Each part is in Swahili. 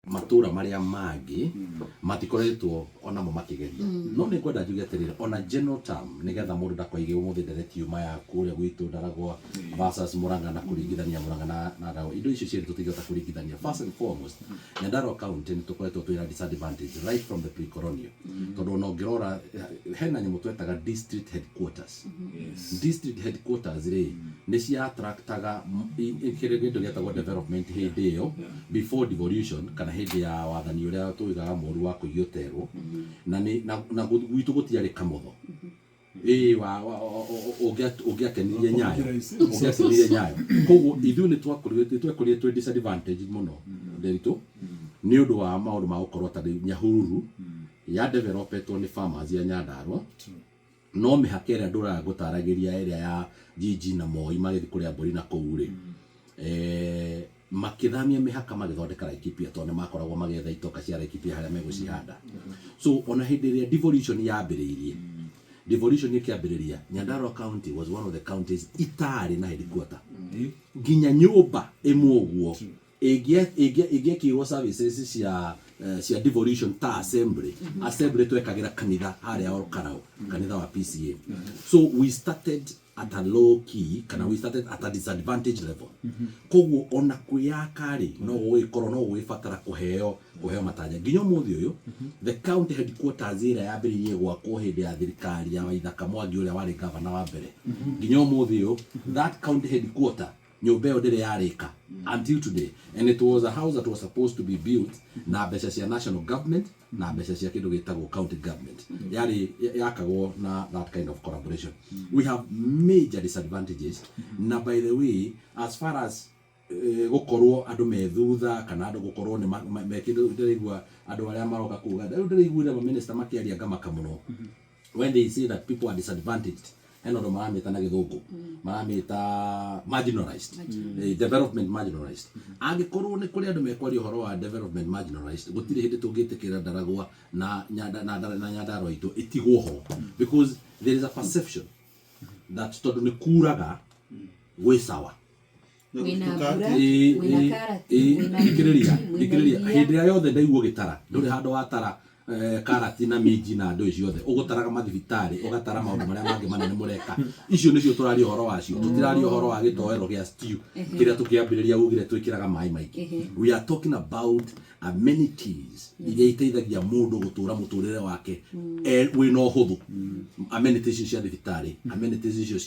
matuura maria mangi matikoretwo onamo makigeria no ni kwenda njuge atiriri ona general term nigetha mundu ndakoige umuthi nderetiuma ya kuria gwitu ndaragwa versus Murang'a na kuringithania Murang'a na Ndaragwa indo icio cieri tutigota kuringithania first and foremost Nyandarua county ni tukoretwo twina disadvantage right from the pre-colonial tondu no ngirora hena nyamu twetaga district headquarters district headquarters ni cia attractaga indo gietagwo development hindi iyo before devolution kana hindi ya wathani uria tuigaga moru wa kuigioterwo na gwitu gutiari kamotho ugiakenirie nyayo koguo ithu ni twakuritie twe disadvantage muno nderitu ni undu wa maundu ma gukorwo ta Nyahururu ya developetwo ni farmers ya Nyandarua no mihakere ndura gutaragiria area ya Jiji na Moi magithi kuria mburi na kuuri makithamia mihaka magithondeka Laikipia tondu makoragwo magetha itoka cia Laikipia haria megucihanda so ona hindi ria devolution yambiriirie devolution ikiambiriria Nyandarua county was one of the counties itari na headquarter ginya nyumba imwe uguo igekirwo services cia devolution ta assembly twekagira kanitha haria Orkarau kanitha wa PCA so we started at a low key kana we started at a disadvantage level koguo ona kuyakari no wikorwo no wifatara kuheo matanya nginyo muthi uyu the county headquarters ira yambiririe gwakwo hindi ya thirikari ya Waithaka Mwangi uria wari governor wa mbere nginyo muthi uyu that county headquarter nyumba iyo ndiri yarika until today and it was a house that was supposed to be built na mbeca cia national government na mbeca cia kindu gitagwo county government yari yakagwo na that kind of collaboration we have major disadvantages na by the way as far as gukorwo andu methutha kana andu gukorwo ni mekindu ndirigwa andu aria maroka kuga ndirigwa minister makiaria ngamaka muno when they say that people are disadvantaged eno ndo maramita na githungu maramita marginalized development marginalized angikorwo ni kuri andu mekwari uhoro wa development marginalized gutire hindi tungitikira Ndaragwa na Nyandarua itu itigwo ho because there is a perception that tondu ni kuraga we sawa ikiriria hindi ya yothe ndaiguo gitara nduri handu watara karati na minji na ndo icio the ugutaraga mathibitari ugatara maundu maria mangi manene mureka icio nicio turari uhoro wacio tutirari uhoro wa gitoero gia stew kiria tukiambiriria ugire twikiraga mai maiki we are talking about amenities iria iteithagia mundu gutura muturire wake we no huthu amenities icio cia thibitari amenities icio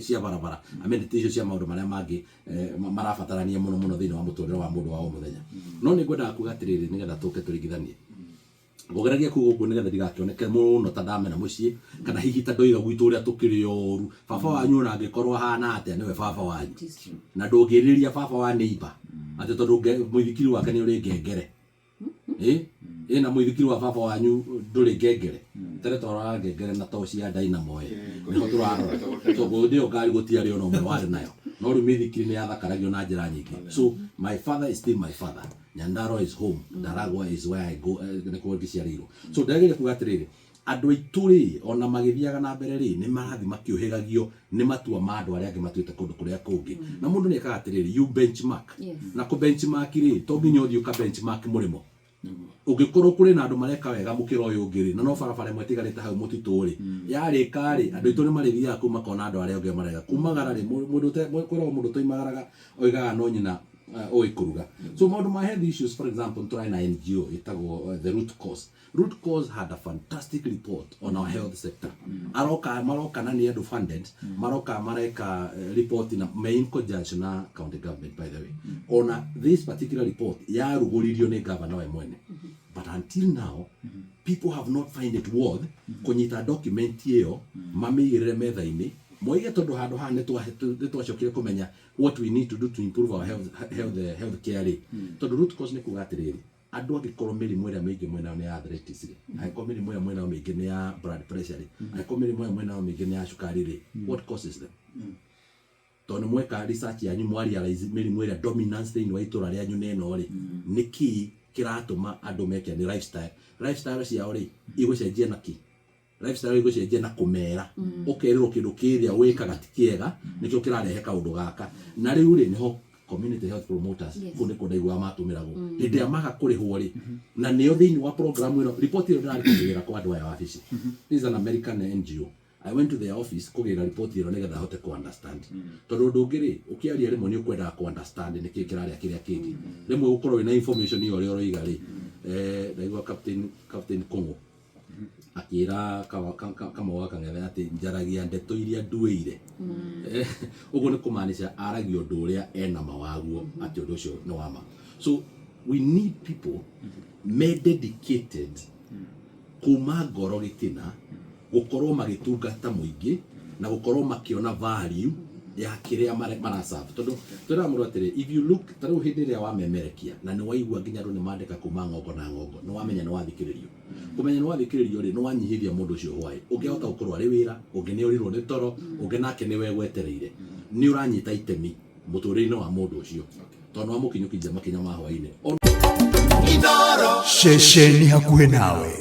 cia barabara amenities icio cia maundu maria mangi marabatarania muno thiini wa muturire wa mundu wa o muthenya no ni ngwenda kuga atiriri nigetha tuke turingithanie gogeragia kugo nigetha ndigakioneke muno ta ndamena mucii kana hihi ta ndoiga gwitu uria tukiri oru baba wanyu na angikorwo hana atia niwe baba wanyu na ndungiriria baba wa neighbor ati tondu muithikiri wake ni uri ngengere na muithikiri wa baba wanyu nduri ngengere tere tora ngengere na toci ya dynamo niho turarora to ndio ngari gutiari ono mwe wari nayo no ri muithikiri ni yathakaragio na njira nyingi so my father is still my father Nyandarua is home Ndaragwa is where I go nikuo ngiciarirwo so ndagire kuga atiriri andu aituri ona magithiaga na mbere ri ni marathi makiuhigagio ni matua ma andu aria angi matuite kundu kuria kungi na mundu ni ekaga atiriri you benchmark na ku benchmark ri to nginya uthio ka benchmark murimo ugikorwo kuri na andu mareka wega mukira uyu ngiri na no barabara imwe tigarite hau mutitu ri yari kari andu itu ni marithiaga kuma kona andu aria angi marega kumagara ri mundu kwirwo mundu toimagaraga oigaga no nyina oikuruga so maundu ma health issues for example try na NGO itagwo the root cause had a fantastic report on our health sector maroka na ni edu funded maroka mareka report in a main conjunction na county government by the way on this particular report ya ruguririo ni governor we mwene but until now people have not find it worth kunyita document iyo mamigirire metha-ini moige tondu handu ha ni twacokire kumenya what we need to do to improve our health care tondu root cause ni kuga atiriri andu angikorwo mirimu iria mingi mwena ni arthritis angiko mirimu iria mwena mingi ni ya blood pressure angiko mirimu iria mwena mingi ni ya cukari what causes them tondu mweka research yanyu mwari realize mirimu iria dominance thini wa itura ria nyu neno ri niki kiratuma andu meke ni lifestyle ciao ri igucenjia naki lifestyle igucenjia na kumera ukererwo kindu kiria wikaga tikiega nikyo kirarehe kaundu gaka na riu ri niho community health promoters kunde kudaigwa matumirago hinde amaga kurihwo ri na neo thiini wa program ino report ino ndari kugira kwa andu aya office. This is an American NGO. I went to their office kugira report ino nigetha hote ku understand tondu ndungiri ukiaria rimwe ni ukwenda ku understand ni kikiraria kiria kingi rimwe gukorwo ina information iyo rio roiga ri ndaigwa captain Kongo akira kama wakang'ethe ati njaragia ndeto iria nduire uguo ni kumaanisha aragio ndu uria ena mawaguo ati undu ucio no wama. So we need people made dedicated kuma ngoro gitina gukorwo magitungata muingi na gukorwo makiona value ya kiria marasabu tondu turamu atire if you look taru hindi ria wamemerekia na ni waigua nginya ru ni mandika kuma ngongo na ngongo no wamenya no wathikiririo kumenya no wathikiririo ri no wanyihithia mundu ucio hwai ungihota gukorwo ari wira ungi ni urirwo ni toro ungi nake ni wegwetereire ni uranyita itemi muturire wa mundu ucio tondu amukinyukija makinya ma hwai-ini Inooro shesheni hakuhe nawe.